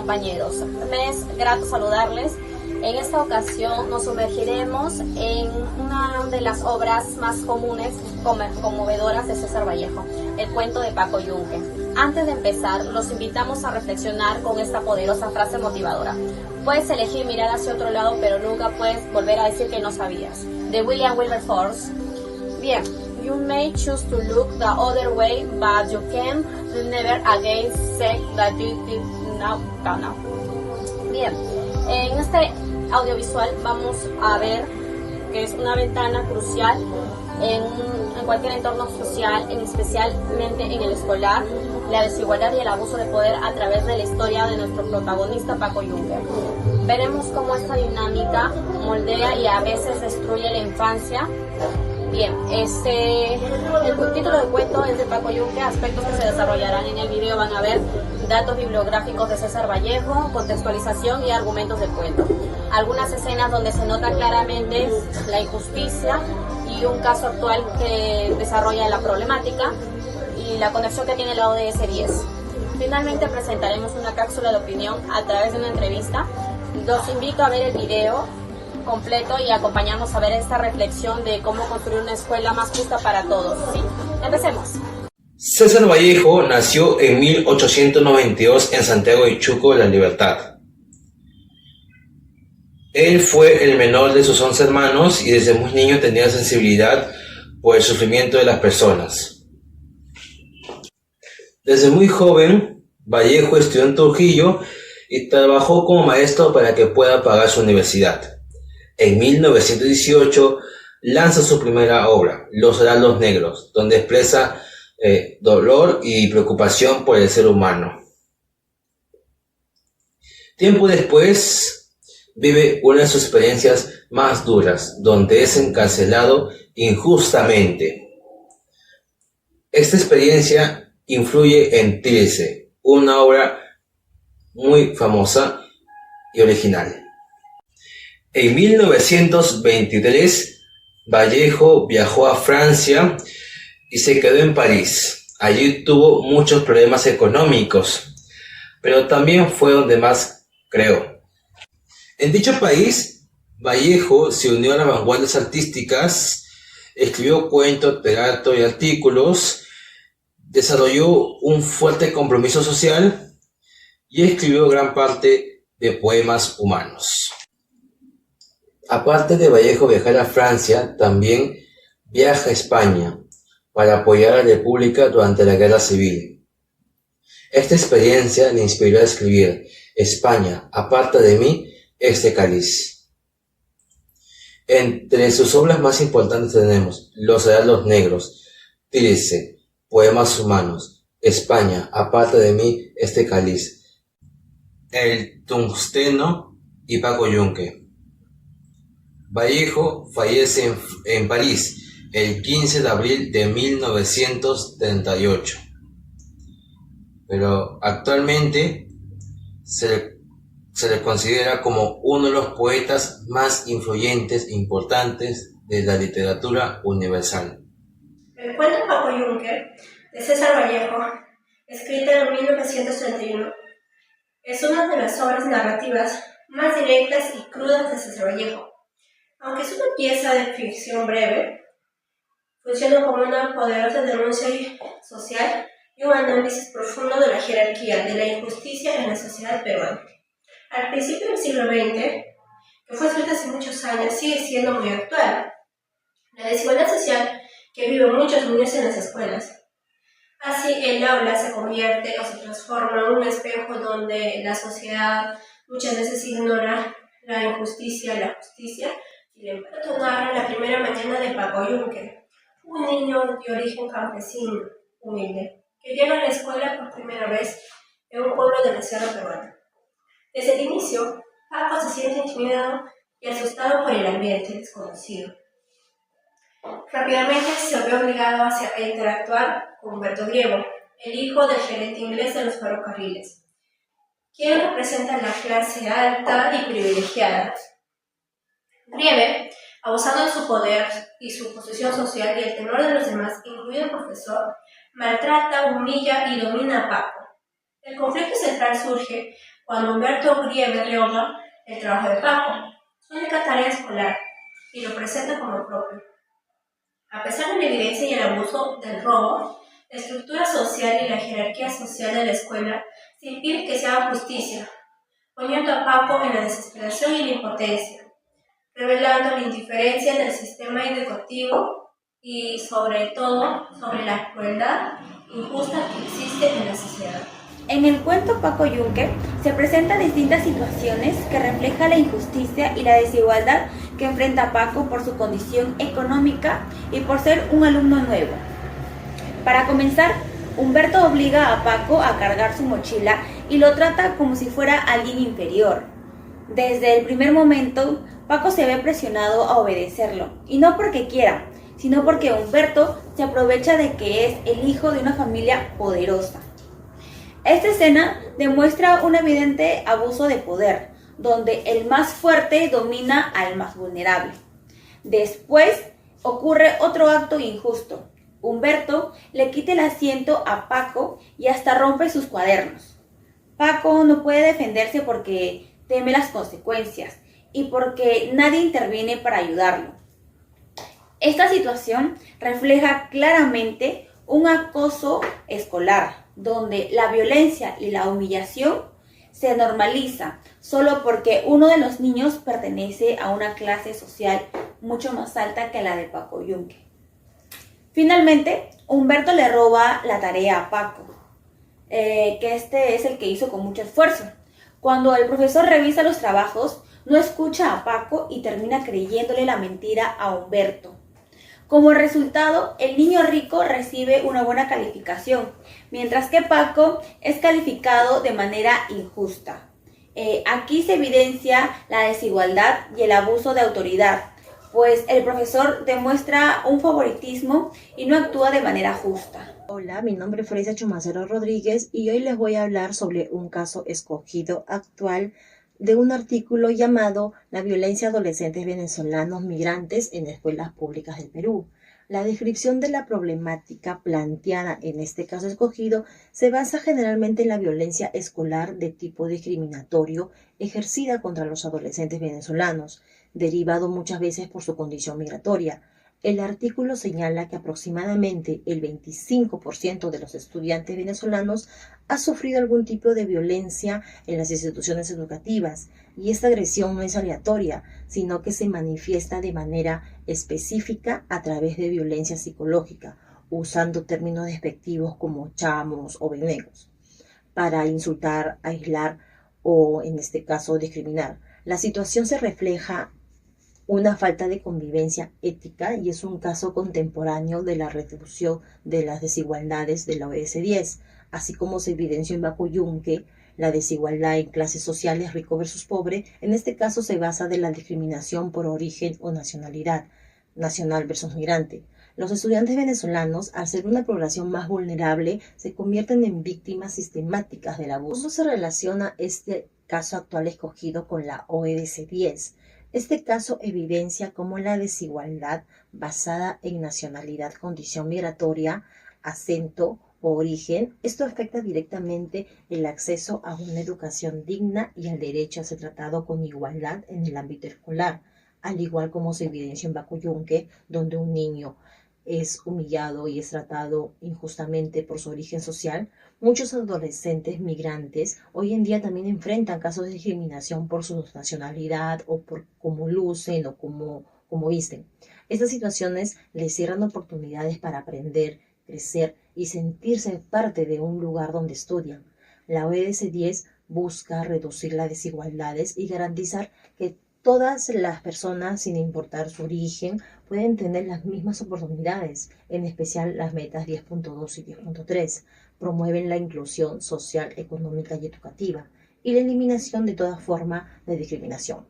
compañeros, me es grato saludarles. En esta ocasión nos sumergiremos en una de las obras más comunes, conmovedoras de César Vallejo, el cuento de Paco Yunque. Antes de empezar, los invitamos a reflexionar con esta poderosa frase motivadora. Puedes elegir mirar hacia otro lado, pero nunca puedes volver a decir que no sabías. De William Wilberforce. Bien, you may choose to look the other way, but you can never again say that you did not know. Bien, en este audiovisual vamos a ver que es una ventana crucial en cualquier entorno social, especialmente en el escolar, la desigualdad y el abuso de poder a través de la historia de nuestro protagonista Paco Yunque. Veremos cómo esta dinámica moldea y a veces destruye la infancia. Bien, el título del cuento es de Paco Yunque, aspectos que se desarrollarán en el video van a ver datos bibliográficos de César Vallejo, contextualización y argumentos del cuento. Algunas escenas donde se nota claramente la injusticia y un caso actual que desarrolla la problemática y la conexión que tiene la ODS 10. Finalmente presentaremos una cápsula de opinión a través de una entrevista. Los invito a ver el video completo y acompañarnos a ver esta reflexión de cómo construir una escuela más justa para todos. ¿Sí? Empecemos. César Vallejo nació en 1892 en Santiago de Chuco, La Libertad. Él fue el menor de sus 11 hermanos y desde muy niño tenía sensibilidad por el sufrimiento de las personas. Desde muy joven, Vallejo estudió en Trujillo y trabajó como maestro para que pueda pagar su universidad. En 1918 lanza su primera obra, Los Heraldos Negros, donde expresa dolor y preocupación por el ser humano. Tiempo después vive una de sus experiencias más duras, donde es encarcelado injustamente. Esta experiencia influye en Trilce, una obra muy famosa y original. En 1923, Vallejo viajó a Francia y se quedó en París. Allí tuvo muchos problemas económicos, pero también fue donde más creó. En dicho país, Vallejo se unió a las vanguardias artísticas, escribió cuentos, teatro y artículos, desarrolló un fuerte compromiso social y escribió gran parte de poemas humanos. Aparte de Vallejo viajar a Francia, también viaja a España para apoyar a la República durante la Guerra Civil. Esta experiencia le inspiró a escribir España, aparta de mí este cáliz. Entre sus obras más importantes tenemos Los Heraldos Negros, Trilce, Poemas Humanos, España, aparta de mí este cáliz, El Tungsteno y Paco Yunque. Vallejo fallece en París el 15 de abril de 1938, pero actualmente se le considera como uno de los poetas más influyentes e importantes de la literatura universal. El cuento Paco Yunque, de César Vallejo, escrita en 1931, es una de las obras narrativas más directas y crudas de César Vallejo. Aunque es una pieza de ficción breve, funciona como una poderosa denuncia social y un análisis profundo de la jerarquía de la injusticia en la sociedad peruana. Al principio del siglo XX, que fue escrita hace muchos años, sigue siendo muy actual. La desigualdad social que viven muchos niños en las escuelas. Así, el aula se convierte o se transforma en un espejo donde la sociedad muchas veces ignora la injusticia, la justicia. Y el cuento narra la primera mañana de Paco Yunque, un niño de origen campesino, humilde, que llega a la escuela por primera vez en un pueblo de la Sierra Peruana. Desde el inicio, Paco se siente intimidado y asustado por el ambiente desconocido. Rápidamente se ve obligado a interactuar con Humberto Griego, el hijo del gerente inglés de los ferrocarriles, quien representa la clase alta y privilegiada. Grieve, abusando de su poder y su posición social y el temor de los demás, incluido el profesor, maltrata, humilla y domina a Paco. El conflicto central surge cuando Humberto Grieber le honra el trabajo de Paco, su única tarea escolar, y lo presenta como propio. A pesar de la evidencia y el abuso del robo, la estructura social y la jerarquía social de la escuela se impide que se haga justicia, poniendo a Paco en la desesperación y la impotencia, revelando la indiferencia del sistema educativo y, sobre todo, sobre la crueldad injusta que existe en la sociedad. En el cuento Paco Yunque se presentan distintas situaciones que reflejan la injusticia y la desigualdad que enfrenta Paco por su condición económica y por ser un alumno nuevo. Para comenzar, Humberto obliga a Paco a cargar su mochila y lo trata como si fuera alguien inferior. Desde el primer momento, Paco se ve presionado a obedecerlo, y no porque quiera, sino porque Humberto se aprovecha de que es el hijo de una familia poderosa. Esta escena demuestra un evidente abuso de poder, donde el más fuerte domina al más vulnerable. Después ocurre otro acto injusto. Humberto le quita el asiento a Paco y hasta rompe sus cuadernos. Paco no puede defenderse porque teme las consecuencias y porque nadie interviene para ayudarlo. Esta situación refleja claramente un acoso escolar, donde la violencia y la humillación se normaliza solo porque uno de los niños pertenece a una clase social mucho más alta que la de Paco Yunque. Finalmente, Humberto le roba la tarea a Paco, que este es el que hizo con mucho esfuerzo. Cuando el profesor revisa los trabajos, no escucha a Paco y termina creyéndole la mentira a Humberto. Como resultado, el niño rico recibe una buena calificación, mientras que Paco es calificado de manera injusta. Aquí se evidencia la desigualdad y el abuso de autoridad, pues el profesor demuestra un favoritismo y no actúa de manera justa. Hola, mi nombre es Freisa Chumacero Rodríguez y hoy les voy a hablar sobre un caso escogido actual de un artículo llamado La violencia a adolescentes venezolanos migrantes en escuelas públicas del Perú. La descripción de la problemática planteada en este caso escogido se basa generalmente en la violencia escolar de tipo discriminatorio ejercida contra los adolescentes venezolanos, derivado muchas veces por su condición migratoria. El artículo señala que aproximadamente el 25% de los estudiantes venezolanos ha sufrido algún tipo de violencia en las instituciones educativas, y esta agresión no es aleatoria, sino que se manifiesta de manera específica a través de violencia psicológica, usando términos despectivos como chamos o venegos, para insultar, aislar o, en este caso, discriminar. La situación se refleja una falta de convivencia ética y es un caso contemporáneo de la reducción de las desigualdades de la ODS 10, así como se evidenció en Paco Yunque, la desigualdad en clases sociales rico versus pobre. En este caso se basa de la discriminación por origen o nacionalidad, nacional versus migrante. Los estudiantes venezolanos, al ser una población más vulnerable, se convierten en víctimas sistemáticas del abuso. ¿Cómo se relaciona este caso actual escogido con la ODS 10? Este caso evidencia cómo la desigualdad basada en nacionalidad, condición migratoria, acento o origen, esto afecta directamente el acceso a una educación digna y el derecho a ser tratado con igualdad en el ámbito escolar, al igual como se evidencia en Paco Yunque, donde un niño es humillado y es tratado injustamente por su origen social. Muchos adolescentes migrantes hoy en día también enfrentan casos de discriminación por su nacionalidad o por cómo lucen o cómo visten. Estas situaciones les cierran oportunidades para aprender, crecer y sentirse parte de un lugar donde estudian. La ODS 10 busca reducir las desigualdades y garantizar que todas las personas, sin importar su origen, pueden tener las mismas oportunidades, en especial las metas 10.2 y 10.3. Promueven la inclusión social, económica y educativa y la eliminación de toda forma de discriminación.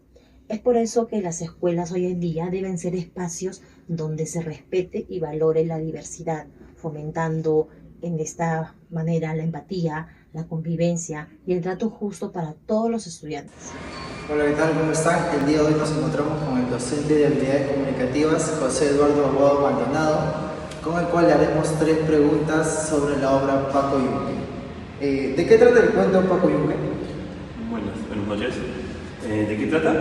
Es por eso que las escuelas hoy en día deben ser espacios donde se respete y valore la diversidad, fomentando en esta manera la empatía, la convivencia y el trato justo para todos los estudiantes. Hola, ¿qué tal? ¿Cómo están? El día de hoy nos encontramos con el docente de habilidades comunicativas, José Eduardo Aguado Maldonado, con el cual le haremos 3 preguntas sobre la obra Paco Yunque. ¿De qué trata el cuento Paco Yunque? buenas noches. ¿De qué trata?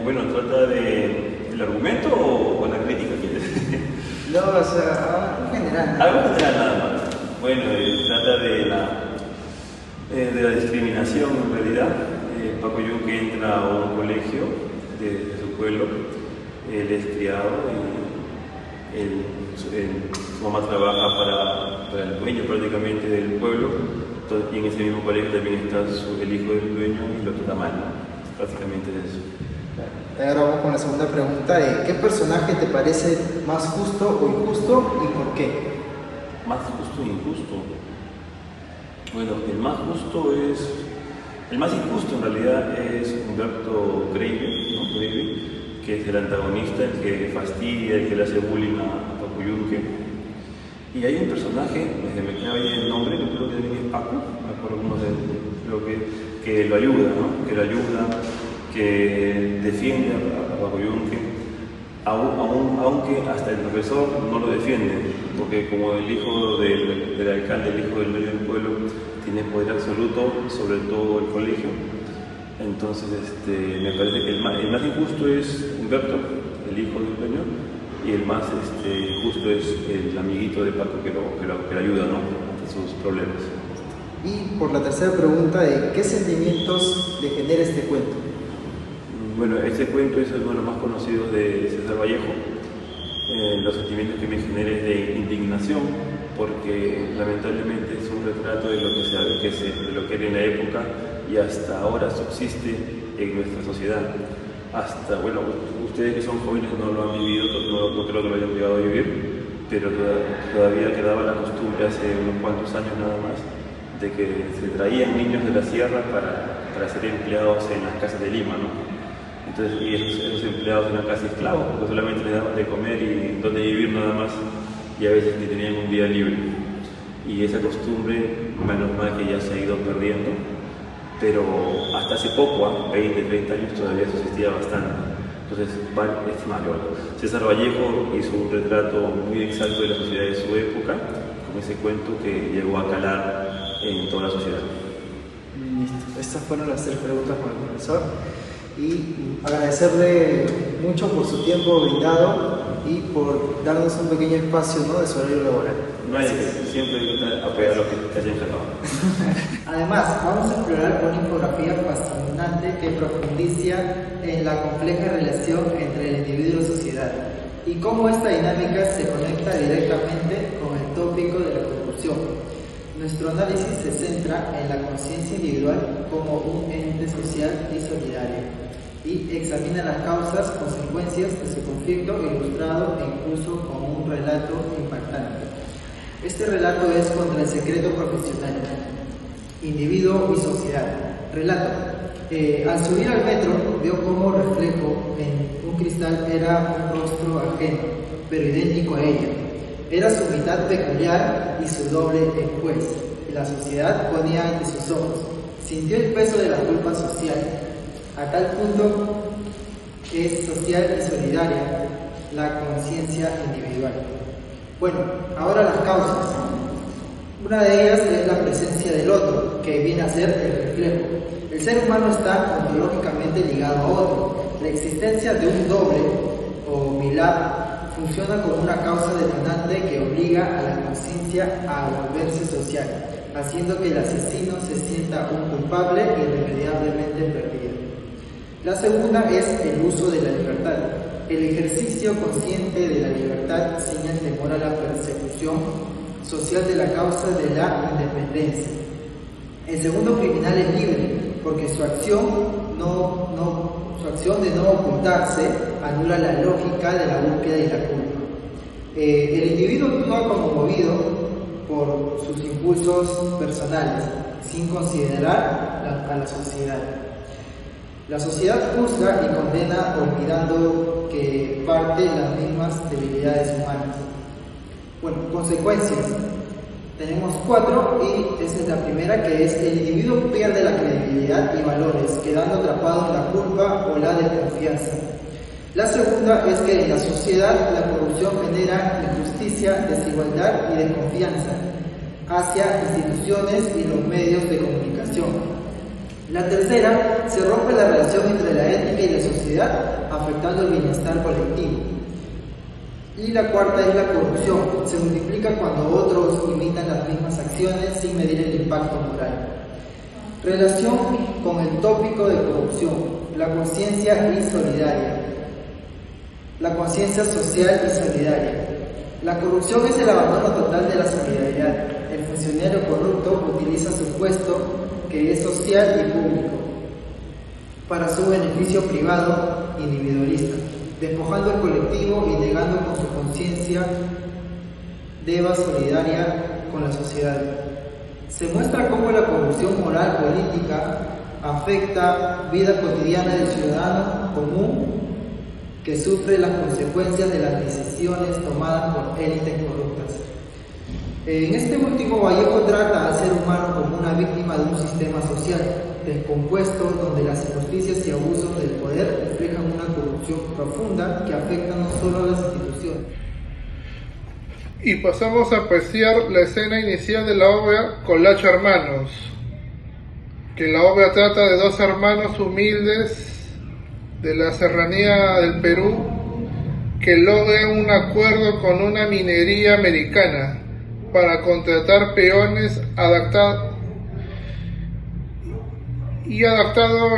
Bueno, ¿trata del argumento o la crítica, quieres? No, o sea, en general. Algo general nada más. Bueno, trata de la discriminación en realidad. Paco Yunque entra a un colegio de su pueblo, él es criado y su mamá trabaja para el dueño prácticamente del pueblo, y en ese mismo colegio también está el hijo del dueño y lo trata mal, básicamente es eso. Ahora vamos con la segunda pregunta. ¿Qué personaje te parece más justo o injusto y por qué? Más justo e injusto. Bueno, el más injusto en realidad es Humberto Greive, ¿no? Greive, que es el antagonista, el que fastidia, el que le hace bullying a Paco Yunque. Y hay un personaje, me queda bien el nombre, yo creo que también es Paco, me acuerdo que lo ayuda, ¿no? Que lo ayuda, que defiende a Paco Yunque, aunque hasta el profesor no lo defiende, porque como el hijo del alcalde, el hijo del dueño del pueblo, tiene poder absoluto sobre todo el colegio. Entonces me parece que el más injusto es Humberto, el hijo del dueño, y el más justo es el amiguito de Paco que lo ayuda, ¿no?, ante sus problemas. Y por la tercera pregunta, ¿qué sentimientos le genera este cuento? Bueno, este cuento es uno de los más conocidos de César Vallejo. Los sentimientos que me genera es de indignación, porque lamentablemente es un retrato de lo que era en la época y hasta ahora subsiste en nuestra sociedad. Hasta, bueno, ustedes que son jóvenes no lo han vivido, no creo que lo hayan llegado a vivir, pero todavía quedaba la costumbre hace unos cuantos años nada más de que se traían niños de la sierra para ser empleados en las casas de Lima, ¿no? Entonces, y esos empleados eran casi esclavos, porque solamente les daban de comer y donde vivir nada más, y a veces ni tenían un día libre. Y esa costumbre, menos mal que ya se ha ido perdiendo, pero hasta hace poco, 20, 30 años, todavía subsistía bastante. Entonces, César Vallejo hizo un retrato muy exacto de la sociedad de su época, con ese cuento que llegó a calar en toda la sociedad. Listo, estas fueron las 3 preguntas con el profesor. Y agradecerle mucho por su tiempo brindado y por darnos un pequeño espacio, ¿no?, de su horario laboral. No hay que siempre apoyar a lo que hayan tratado. Además, vamos a explorar una infografía fascinante que profundiza en la compleja relación entre el individuo y la sociedad y cómo esta dinámica se conecta directamente con el tópico de la corrupción. Nuestro análisis se centra en la conciencia individual como un ente social y solidario y examina las causas, consecuencias de su conflicto ilustrado e incluso con un relato impactante. Este relato es contra el secreto profesional, individuo y sociedad. Relato. Al subir al metro vio como reflejo en un cristal era un rostro ajeno, pero idéntico a ella. Era su mitad peculiar y su doble en juez. La sociedad ponía ante sus ojos. Sintió el peso de la culpa social. A tal punto es social y solidaria la conciencia individual. Bueno, ahora las causas. Una de ellas es la presencia del otro, que viene a ser el reflejo. El ser humano está ontológicamente ligado a otro. La existencia de un doble o milagro funciona como una causa detonante que obliga a la conciencia a volverse social, haciendo que el asesino se sienta un culpable irremediablemente perdido. La segunda es el uso de la libertad, el ejercicio consciente de la libertad sin el temor a la persecución social de la causa de la independencia. El segundo criminal es libre, porque su acción de no ocultarse anula la lógica de la búsqueda y la culpa. El individuo actúa como movido por sus impulsos personales, sin considerar a la sociedad. La sociedad juzga y condena olvidando que parte de las mismas debilidades humanas. Bueno, consecuencias. Tenemos 4 y esa es la primera, que es el individuo pierde la credibilidad y valores, quedando atrapado en la culpa o la desconfianza. La segunda es que en la sociedad la corrupción genera injusticia, desigualdad y desconfianza hacia instituciones y los medios de comunicación. La tercera, se rompe la relación entre la ética y la sociedad, afectando el bienestar colectivo. Y la cuarta es la corrupción. Se multiplica cuando otros imitan las mismas acciones sin medir el impacto moral. Relación con el tópico de corrupción, la conciencia y solidaria. La conciencia social y solidaria. La corrupción es el abandono total de la solidaridad. El funcionario corrupto utiliza su puesto, que es social y público, para su beneficio privado individualista, despojando al colectivo y negando con su conciencia deba solidaria con la sociedad. Se muestra cómo la corrupción moral política afecta vida cotidiana del ciudadano común que sufre las consecuencias de las decisiones tomadas por élites corruptas. En este último, Vallejo trata al ser humano como una víctima de un sistema social descompuesto donde las injusticias y abusos del poder reflejan una corrupción profunda que afecta no solo a las instituciones. Y pasamos a apreciar la escena inicial de la obra Colacho Hermanos, que la obra trata de dos hermanos humildes de la serranía del Perú que logran un acuerdo con una minería americana para contratar peones adaptado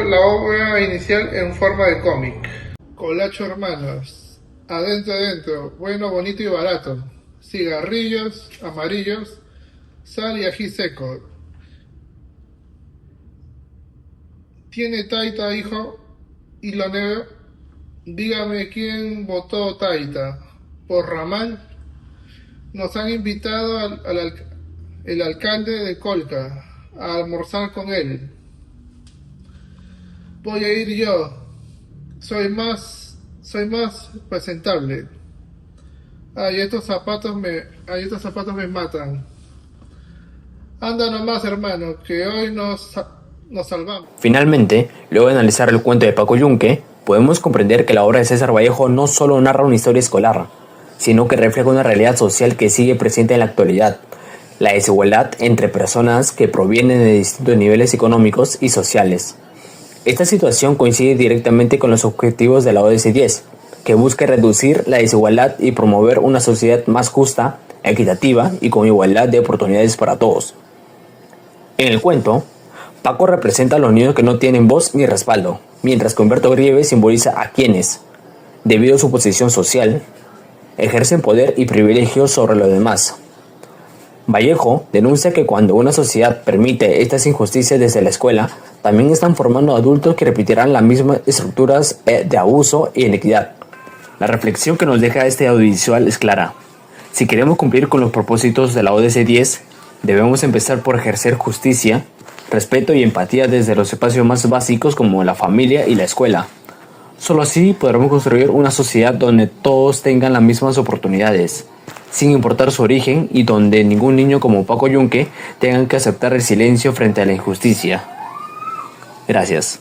la obra inicial en forma de cómic. Colacho Hermanos, adentro, bueno, bonito y barato, cigarrillos amarillos, sal y ají seco. ¿Tiene taita, hijo? Y lo negro, dígame quién votó taita, ¿por Ramal? Nos han invitado el alcalde de Colca a almorzar con él. Voy a ir yo. Soy más presentable. Ay, estos zapatos me matan. Anda nomás, hermano, que hoy nos salvamos. Finalmente, luego de analizar el cuento de Paco Yunque, podemos comprender que la obra de César Vallejo no solo narra una historia escolar, sino que refleja una realidad social que sigue presente en la actualidad, la desigualdad entre personas que provienen de distintos niveles económicos y sociales. Esta situación coincide directamente con los objetivos de la ODS 10, que busca reducir la desigualdad y promover una sociedad más justa, equitativa y con igualdad de oportunidades para todos. En el cuento, Paco representa a los niños que no tienen voz ni respaldo, mientras que Humberto Grieve simboliza a quienes, debido a su posición social, ejercen poder y privilegios sobre los demás. Vallejo denuncia que cuando una sociedad permite estas injusticias desde la escuela, también están formando adultos que repetirán las mismas estructuras de abuso y inequidad. La reflexión que nos deja este audiovisual es clara. Si queremos cumplir con los propósitos de la ODS 10, debemos empezar por ejercer justicia, respeto y empatía desde los espacios más básicos como la familia y la escuela. Solo así podremos construir una sociedad donde todos tengan las mismas oportunidades, sin importar su origen, y donde ningún niño como Paco Yunque tenga que aceptar el silencio frente a la injusticia. Gracias.